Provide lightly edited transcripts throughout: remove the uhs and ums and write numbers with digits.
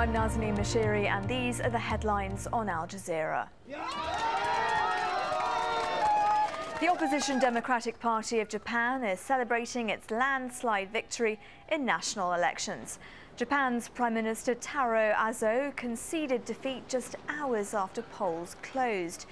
I'm Nazanin Mashiri, and these are the headlines on Al Jazeera. The opposition Democratic Party of Japan is celebrating its landslide victory in national elections. Japan's Prime Minister Taro Aso conceded defeat just hours after polls closed.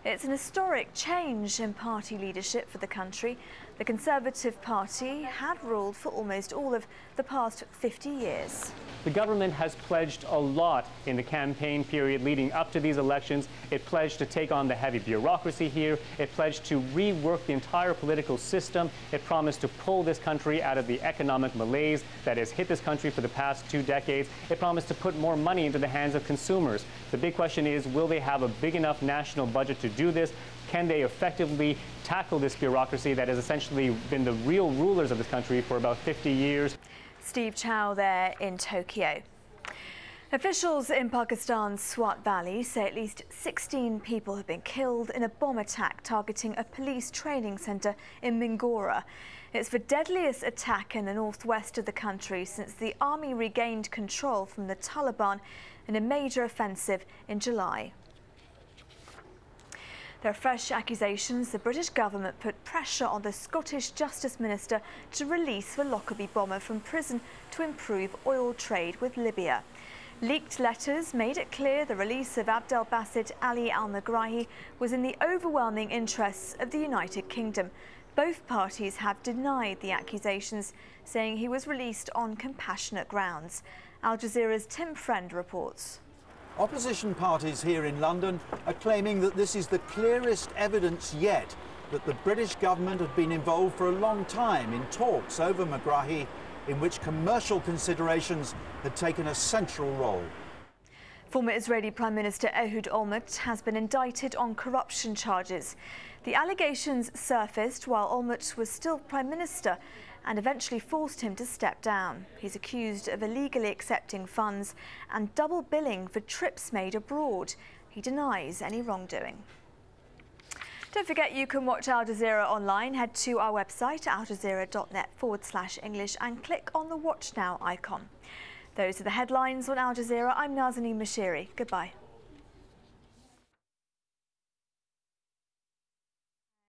It's an historic change in party leadership for the country. The Conservative Party had ruled for almost all of the past 50 years. The government has pledged a lot in the campaign period leading up to these elections. It pledged to take on the heavy bureaucracy here. It pledged to rework the entire political system. It promised to pull this country out of the economic malaise that has hit this country for the past 2 decades. It promised to put more money into the hands of consumers. The big question is, will they have a big enough national budget to do this? Can they effectively tackle this bureaucracy that has essentially been the real rulers of this country for about 50 years? Steve Chow there in Tokyo. Officials in Pakistan's Swat Valley say at least 16 people have been killed in a bomb attack targeting a police training centre in Mingora. It's the deadliest attack in the northwest of the country since the army regained control from the Taliban in a major offensive in July. There are fresh accusations the British government put pressure on the Scottish Justice Minister to release the Lockerbie bomber from prison to improve oil trade with Libya. Leaked letters made it clear the release of Abdel Basit Ali al-Megrahi was in the overwhelming interests of the United Kingdom. Both parties have denied the accusations, saying he was released on compassionate grounds. Al Jazeera's Tim Friend reports. Opposition parties here in London are claiming that this is the clearest evidence yet that the British government had been involved for a long time in talks over Megrahi, in which commercial considerations had taken a central role. Former Israeli Prime Minister Ehud Olmert has been indicted on corruption charges. The allegations surfaced while Olmert was still Prime Minister and eventually forced him to step down. He's accused of illegally accepting funds and double billing for trips made abroad. He denies any wrongdoing. Don't forget you can watch Al Jazeera online. Head to our website aljazeera.net/English and click on the Watch Now icon. Those are the headlines on Al Jazeera. I'm Nazanin Mashiri. Goodbye.